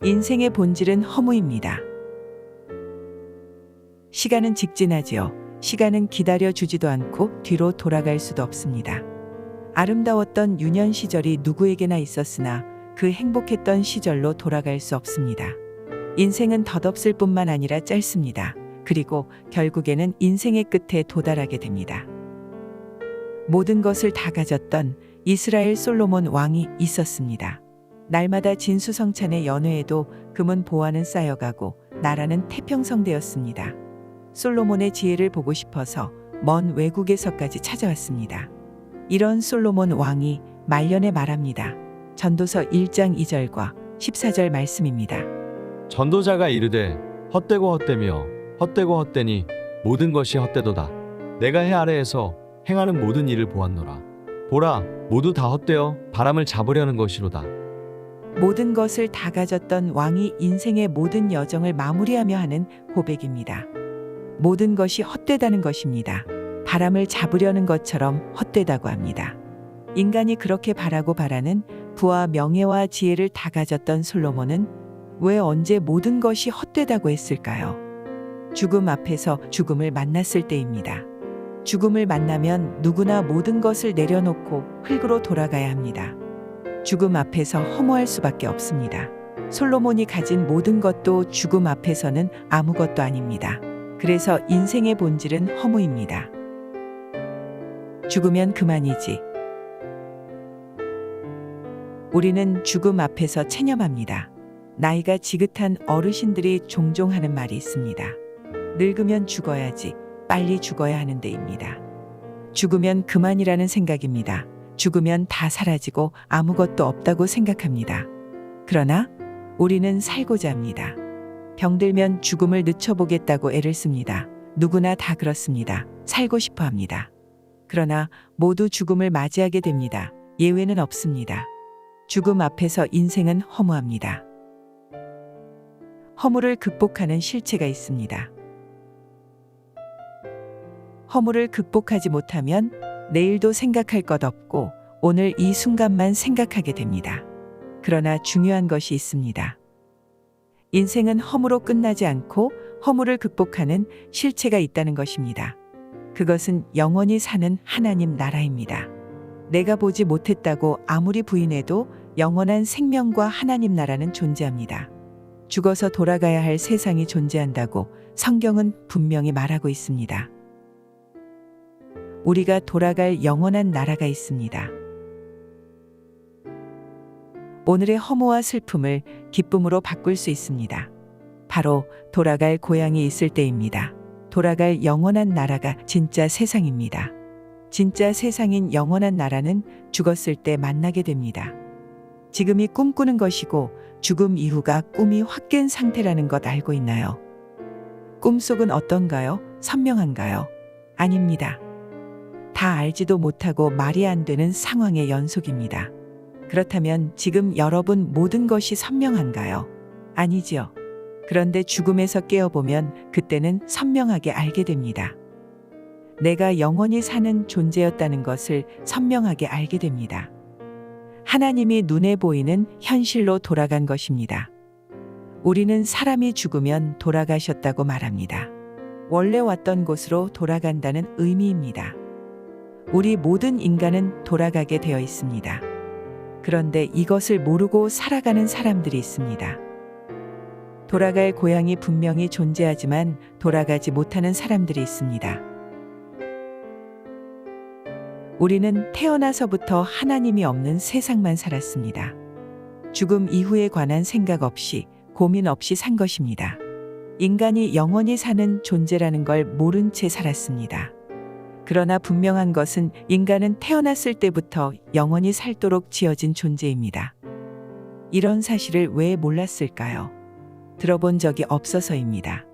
인생의 본질은 허무입니다. 시간은 직진하지요. 시간은 기다려주지도 않고 뒤로 돌아갈 수도 없습니다. 아름다웠던 유년 시절이 누구에게나 있었으나 그 행복했던 시절로 돌아갈 수 없습니다. 인생은 덧없을 뿐만 아니라 짧습니다. 그리고 결국에는 인생의 끝에 도달하게 됩니다. 모든 것을 다 가졌던 이스라엘 솔로몬 왕이 있었습니다. 날마다 진수성찬의 연회에도 금은 보화는 쌓여가고 나라는 태평성되었습니다. 솔로몬의 지혜를 보고 싶어서 먼 외국에서까지 찾아왔습니다. 이런 솔로몬 왕이 말년에 말합니다. 전도서 1장 2절과 14절 말씀입니다. 전도자가 이르되 헛되고 헛되며 헛되고 헛되니 모든 것이 헛되도다. 내가 해 아래에서 행하는 모든 일을 보았노라. 보라, 모두 다 헛되어 바람을 잡으려는 것이로다. 모든 것을 다 가졌던 왕이 인생의 모든 여정을 마무리하며 하는 고백입니다. 모든 것이 헛되다는 것입니다. 바람을 잡으려는 것처럼 헛되다고 합니다. 인간이 그렇게 바라고 바라는 부와 명예와 지혜를 다 가졌던 솔로몬은 왜 언제 모든 것이 헛되다고 했을까요? 죽음 앞에서 죽음을 만났을 때입니다. 죽음을 만나면 누구나 모든 것을 내려놓고 흙으로 돌아가야 합니다. 죽음 앞에서 허무할 수밖에 없습니다. 솔로몬이 가진 모든 것도 죽음 앞에서는 아무것도 아닙니다. 그래서 인생의 본질은 허무입니다. 죽으면 그만이지. 우리는 죽음 앞에서 체념합니다. 나이가 지긋한 어르신들이 종종 하는 말이 있습니다. 늙으면 죽어야지, 빨리 죽어야 하는 데입니다. 죽으면 그만이라는 생각입니다. 죽으면 다 사라지고 아무것도 없다고 생각합니다. 그러나 우리는 살고자 합니다. 병들면 죽음을 늦춰보겠다고 애를 씁니다. 누구나 다 그렇습니다. 살고 싶어 합니다. 그러나 모두 죽음을 맞이하게 됩니다. 예외는 없습니다. 죽음 앞에서 인생은 허무합니다. 허무를 극복하는 실체가 있습니다. 허무를 극복하지 못하면 내일도 생각할 것 없고 오늘 이 순간만 생각하게 됩니다. 그러나 중요한 것이 있습니다. 인생은 허무로 끝나지 않고 허무를 극복하는 실체가 있다는 것입니다. 그것은 영원히 사는 하나님 나라입니다. 내가 보지 못했다고 아무리 부인해도 영원한 생명과 하나님 나라는 존재합니다. 죽어서 돌아가야 할 세상이 존재한다고 성경은 분명히 말하고 있습니다. 우리가 돌아갈 영원한 나라가 있습니다. 오늘의 허무와 슬픔을 기쁨으로 바꿀 수 있습니다. 바로 돌아갈 고향이 있을 때입니다. 돌아갈 영원한 나라가 진짜 세상입니다. 진짜 세상인 영원한 나라는 죽었을 때 만나게 됩니다. 지금이 꿈꾸는 것이고 죽음 이후가 꿈이 확 깬 상태라는 것 알고 있나요? 꿈속은 어떤가요? 선명한가요? 아닙니다. 다 알지도 못하고 말이 안 되는 상황의 연속입니다. 그렇다면 지금 여러분 모든 것이 선명한가요? 아니지요. 그런데 죽음에서 깨어보면 그때는 선명하게 알게 됩니다. 내가 영원히 사는 존재였다는 것을 선명하게 알게 됩니다. 하나님이 눈에 보이는 현실로 돌아간 것입니다. 우리는 사람이 죽으면 돌아가셨다고 말합니다. 원래 왔던 곳으로 돌아간다는 의미입니다. 우리 모든 인간은 돌아가게 되어 있습니다. 그런데 이것을 모르고 살아가는 사람들이 있습니다. 돌아갈 고향이 분명히 존재하지만 돌아가지 못하는 사람들이 있습니다. 우리는 태어나서부터 하나님이 없는 세상만 살았습니다. 죽음 이후에 관한 생각 없이 고민 없이 산 것입니다. 인간이 영원히 사는 존재라는 걸 모른 채 살았습니다. 그러나 분명한 것은 인간은 태어났을 때부터 영원히 살도록 지어진 존재입니다. 이런 사실을 왜 몰랐을까요? 들어본 적이 없어서입니다.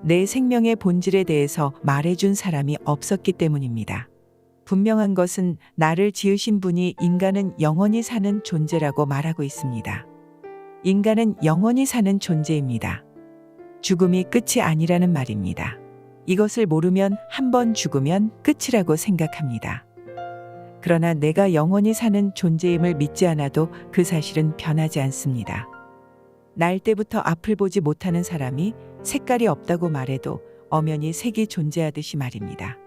내 생명의 본질에 대해서 말해준 사람이 없었기 때문입니다. 분명한 것은 나를 지으신 분이 인간은 영원히 사는 존재라고 말하고 있습니다. 인간은 영원히 사는 존재입니다. 죽음이 끝이 아니라는 말입니다. 이것을 모르면 한 번 죽으면 끝이라고 생각합니다. 그러나 내가 영원히 사는 존재임을 믿지 않아도 그 사실은 변하지 않습니다. 날 때부터 앞을 보지 못하는 사람이 색깔이 없다고 말해도 엄연히 색이 존재하듯이 말입니다.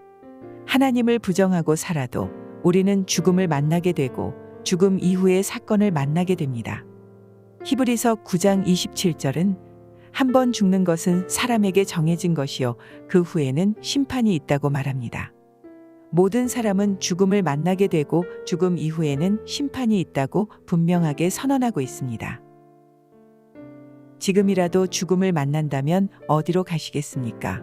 하나님을 부정하고 살아도 우리는 죽음을 만나게 되고 죽음 이후의 사건을 만나게 됩니다. 히브리서 9장 27절은 한 번 죽는 것은 사람에게 정해진 것이요 그 후에는 심판이 있다고 말합니다. 모든 사람은 죽음을 만나게 되고 죽음 이후에는 심판이 있다고 분명하게 선언하고 있습니다. 지금이라도 죽음을 만난다면 어디로 가시겠습니까?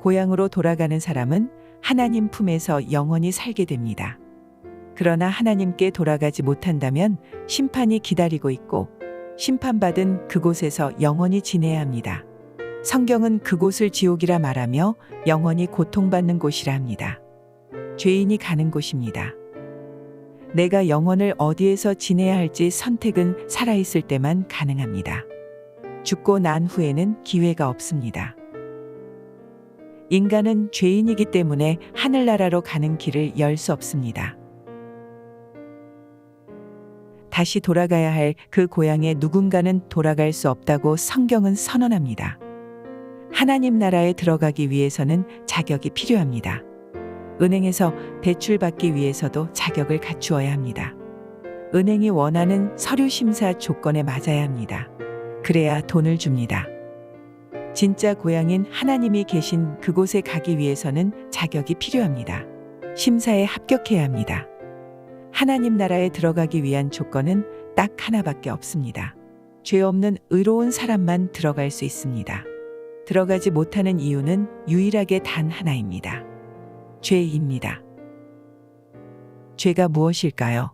고향으로 돌아가는 사람은 하나님 품에서 영원히 살게 됩니다. 그러나 하나님께 돌아가지 못한다면 심판이 기다리고 있고 심판받은 그곳에서 영원히 지내야 합니다. 성경은 그곳을 지옥이라 말하며 영원히 고통받는 곳이라 합니다. 죄인이 가는 곳입니다. 내가 영원을 어디에서 지내야 할지 선택은 살아있을 때만 가능합니다. 죽고 난 후에는 기회가 없습니다. 인간은 죄인이기 때문에 하늘나라로 가는 길을 열 수 없습니다. 다시 돌아가야 할 그 고향에 누군가는 돌아갈 수 없다고 성경은 선언합니다. 하나님 나라에 들어가기 위해서는 자격이 필요합니다. 은행에서 대출받기 위해서도 자격을 갖추어야 합니다. 은행이 원하는 서류 심사 조건에 맞아야 합니다. 그래야 돈을 줍니다. 진짜 고향인 하나님이 계신 그곳에 가기 위해서는 자격이 필요합니다. 심사에 합격해야 합니다. 하나님 나라에 들어가기 위한 조건은 딱 하나밖에 없습니다. 죄 없는 의로운 사람만 들어갈 수 있습니다. 들어가지 못하는 이유는 유일하게 단 하나입니다. 죄입니다. 죄가 무엇일까요?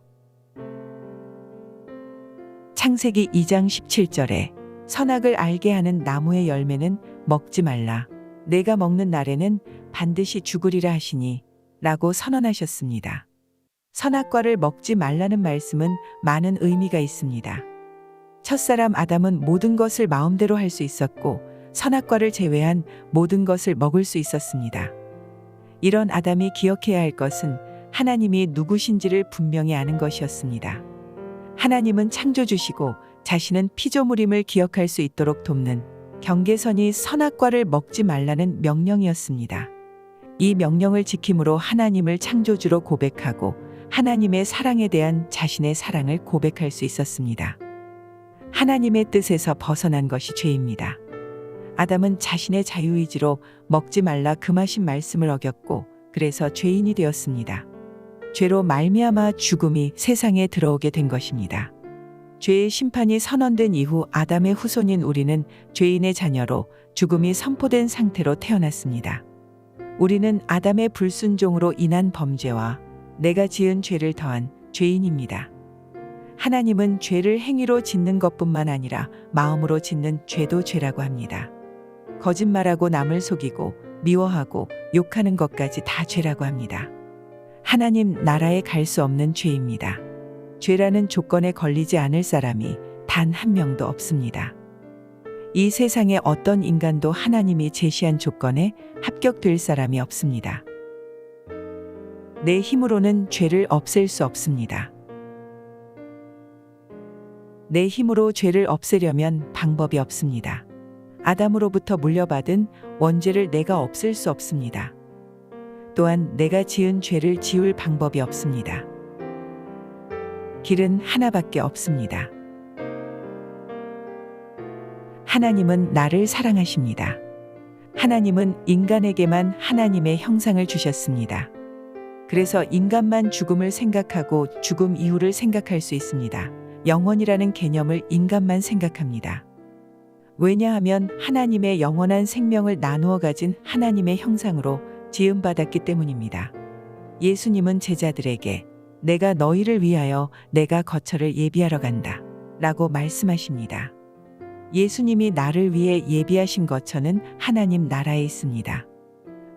창세기 2장 17절에 선악을 알게 하는 나무의 열매는 먹지 말라. 내가 먹는 날에는 반드시 죽으리라 하시니 라고 선언하셨습니다. 선악과를 먹지 말라는 말씀은 많은 의미가 있습니다. 첫사람 아담은 모든 것을 마음대로 할 수 있었고 선악과를 제외한 모든 것을 먹을 수 있었습니다. 이런 아담이 기억해야 할 것은 하나님이 누구신지를 분명히 아는 것이었습니다. 하나님은 창조주시고 자신은 피조물임을 기억할 수 있도록 돕는 경계선이 선악과를 먹지 말라는 명령이었습니다. 이 명령을 지킴으로 하나님을 창조주로 고백하고 하나님의 사랑에 대한 자신의 사랑을 고백할 수 있었습니다. 하나님의 뜻에서 벗어난 것이 죄입니다. 아담은 자신의 자유의지로 먹지 말라 금하신 말씀을 어겼고 그래서 죄인이 되었습니다. 죄로 말미암아 죽음이 세상에 들어오게 된 것입니다. 죄의 심판이 선언된 이후 아담의 후손인 우리는 죄인의 자녀로 죽음이 선포된 상태로 태어났습니다. 우리는 아담의 불순종으로 인한 범죄와 내가 지은 죄를 더한 죄인입니다. 하나님은 죄를 행위로 짓는 것뿐만 아니라 마음으로 짓는 죄도 죄라고 합니다. 거짓말하고 남을 속이고 미워하고 욕하는 것까지 다 죄라고 합니다. 하나님 나라에 갈 수 없는 죄입니다. 죄라는 조건에 걸리지 않을 사람이 단 한 명도 없습니다. 이 세상에 어떤 인간도 하나님이 제시한 조건에 합격될 사람이 없습니다. 내 힘으로는 죄를 없앨 수 없습니다. 내 힘으로 죄를 없애려면 방법이 없습니다. 아담으로부터 물려받은 원죄를 내가 없앨 수 없습니다. 또한 내가 지은 죄를 지울 방법이 없습니다. 길은 하나밖에 없습니다. 하나님은 나를 사랑하십니다. 하나님은 인간에게만 하나님의 형상을 주셨습니다. 그래서 인간만 죽음을 생각하고 죽음 이후를 생각할 수 있습니다. 영원이라는 개념을 인간만 생각합니다. 왜냐하면 하나님의 영원한 생명을 나누어 가진 하나님의 형상으로 지음받았기 때문입니다. 예수님은 제자들에게 내가 너희를 위하여 내가 거처를 예비하러 간다 라고 말씀하십니다. 예수님이 나를 위해 예비하신 거처는 하나님 나라에 있습니다.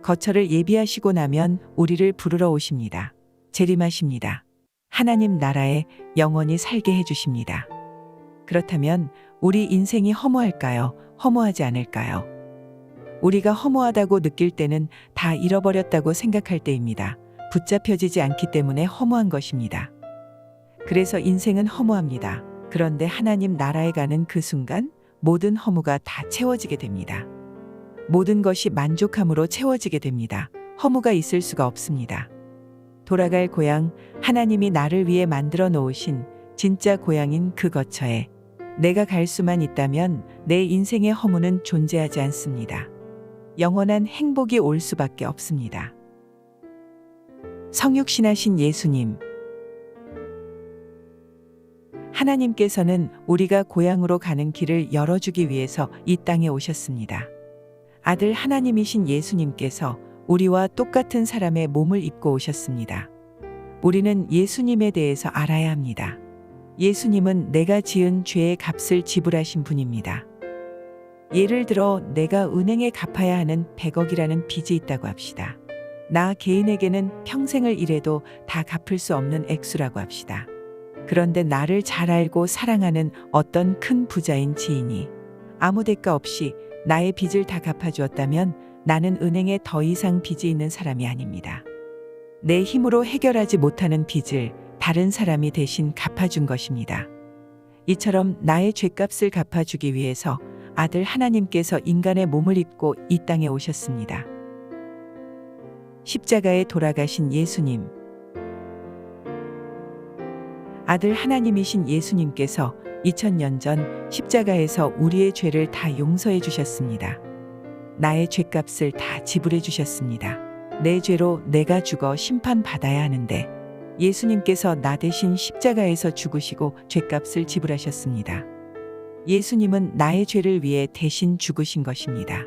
거처를 예비하시고 나면 우리를 부르러 오십니다. 재림하십니다. 하나님 나라에 영원히 살게 해주십니다. 그렇다면 우리 인생이 허무할까요? 허무하지 않을까요? 우리가 허무하다고 느낄 때는 다 잃어버렸다고 생각할 때입니다. 붙잡혀지지 않기 때문에 허무한 것입니다. 그래서 인생은 허무합니다. 그런데 하나님 나라에 가는 그 순간 모든 허무가 다 채워지게 됩니다. 모든 것이 만족함으로 채워지게 됩니다. 허무가 있을 수가 없습니다. 돌아갈 고향, 하나님이 나를 위해 만들어 놓으신 진짜 고향인 그 거처에 내가 갈 수만 있다면 내 인생의 허무는 존재하지 않습니다. 영원한 행복이 올 수밖에 없습니다. 성육신하신 예수님. 하나님께서는 우리가 고향으로 가는 길을 열어주기 위해서 이 땅에 오셨습니다. 아들 하나님이신 예수님께서 우리와 똑같은 사람의 몸을 입고 오셨습니다. 우리는 예수님에 대해서 알아야 합니다. 예수님은 내가 지은 죄의 값을 지불하신 분입니다. 예를 들어 내가 은행에 갚아야 하는 100억이라는 빚이 있다고 합시다. 나 개인에게는 평생을 일해도 다 갚을 수 없는 액수라고 합시다. 그런데 나를 잘 알고 사랑하는 어떤 큰 부자인 지인이 아무 대가 없이 나의 빚을 다 갚아주었다면 나는 은행에 더 이상 빚이 있는 사람이 아닙니다. 내 힘으로 해결하지 못하는 빚을 다른 사람이 대신 갚아준 것입니다. 이처럼 나의 죄값을 갚아주기 위해서 아들 하나님께서 인간의 몸을 입고 이 땅에 오셨습니다. 십자가에 돌아가신 예수님. 아들 하나님이신 예수님께서 2000년 전 십자가에서 우리의 죄를 다 용서해 주셨습니다. 나의 죄값을 다 지불해 주셨습니다. 내 죄로 내가 죽어 심판받아야 하는데 예수님께서 나 대신 십자가에서 죽으시고 죄값을 지불하셨습니다. 예수님은 나의 죄를 위해 대신 죽으신 것입니다.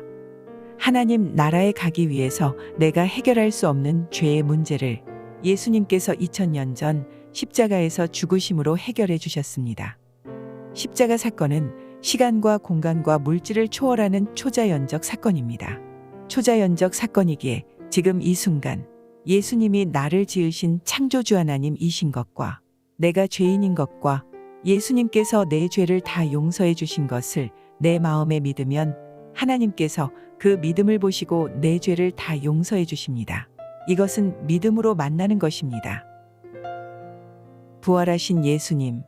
하나님 나라에 가기 위해서 내가 해결할 수 없는 죄의 문제를 예수님께서 2000년 전 십자가에서 죽으심으로 해결해 주셨습니다. 십자가 사건은 시간과 공간과 물질을 초월하는 초자연적 사건입니다. 초자연적 사건이기에 지금 이 순간 예수님이 나를 지으신 창조주 하나님이신 것과 내가 죄인인 것과 예수님께서 내 죄를 다 용서해 주신 것을 내 마음에 믿으면 하나님께서 그 믿음을 보시고 내 죄를 다 용서해 주십니다. 이것은 믿음으로 만나는 것입니다. 부활하신 예수님.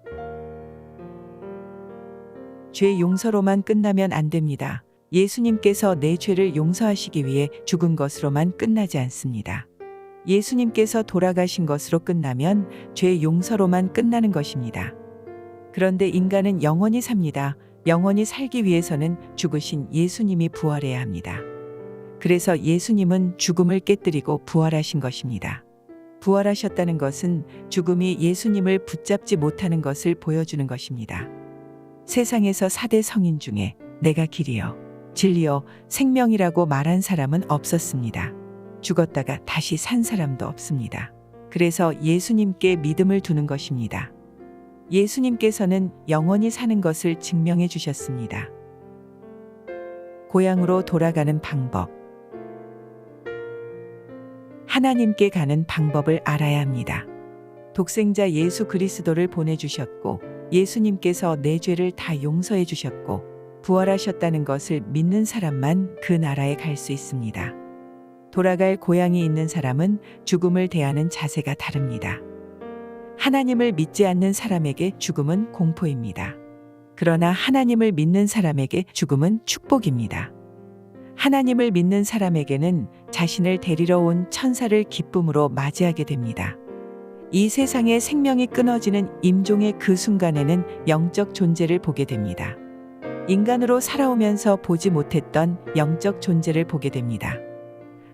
죄 용서로만 끝나면 안 됩니다. 예수님께서 내 죄를 용서하시기 위해 죽은 것으로만 끝나지 않습니다. 예수님께서 돌아가신 것으로 끝나면 죄 용서로만 끝나는 것입니다. 그런데 인간은 영원히 삽니다. 영원히 살기 위해서는 죽으신 예수님이 부활해야 합니다. 그래서 예수님은 죽음을 깨뜨리고 부활하신 것입니다. 부활하셨다는 것은 죽음이 예수님을 붙잡지 못하는 것을 보여주는 것입니다. 세상에서 4대 성인 중에 내가 길이요, 진리요, 생명이라고 말한 사람은 없었습니다. 죽었다가 다시 산 사람도 없습니다. 그래서 예수님께 믿음을 두는 것입니다. 예수님께서는 영원히 사는 것을 증명해 주셨습니다. 고향으로 돌아가는 방법. 하나님께 가는 방법을 알아야 합니다. 독생자 예수 그리스도를 보내주셨고 예수님께서 내 죄를 다 용서해 주셨고 부활하셨다는 것을 믿는 사람만 그 나라에 갈 수 있습니다. 돌아갈 고향이 있는 사람은 죽음을 대하는 자세가 다릅니다. 하나님을 믿지 않는 사람에게 죽음은 공포입니다. 그러나 하나님을 믿는 사람에게 죽음은 축복입니다. 하나님을 믿는 사람에게는 자신을 데리러 온 천사를 기쁨으로 맞이하게 됩니다. 이 세상의 생명이 끊어지는 임종의 그 순간에는 영적 존재를 보게 됩니다. 인간으로 살아오면서 보지 못했던 영적 존재를 보게 됩니다.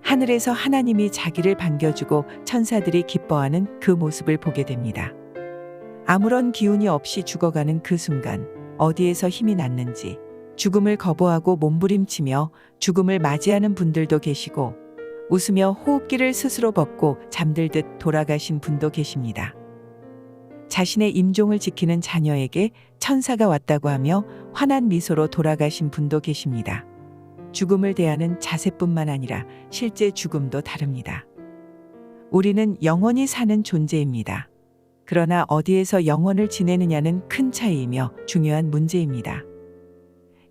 하늘에서 하나님이 자기를 반겨주고 천사들이 기뻐하는 그 모습을 보게 됩니다. 아무런 기운이 없이 죽어가는 그 순간 어디에서 힘이 났는지 죽음을 거부하고 몸부림치며 죽음을 맞이하는 분들도 계시고 웃으며 호흡기를 스스로 벗고 잠들듯 돌아가신 분도 계십니다. 자신의 임종을 지키는 자녀에게 천사가 왔다고 하며 환한 미소로 돌아가신 분도 계십니다. 죽음을 대하는 자세뿐만 아니라 실제 죽음도 다릅니다. 우리는 영원히 사는 존재입니다. 그러나 어디에서 영원을 지내느냐는 큰 차이이며 중요한 문제입니다.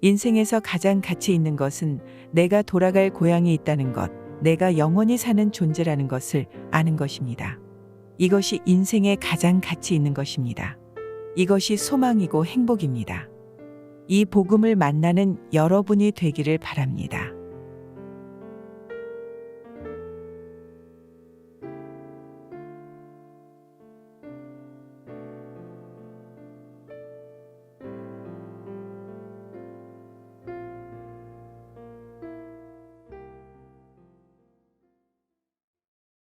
인생에서 가장 가치 있는 것은 내가 돌아갈 고향이 있다는 것, 내가 영원히 사는 존재라는 것을 아는 것입니다. 이것이 인생에 가장 가치 있는 것입니다. 이것이 소망이고 행복입니다. 이 복음을 만나는 여러분이 되기를 바랍니다.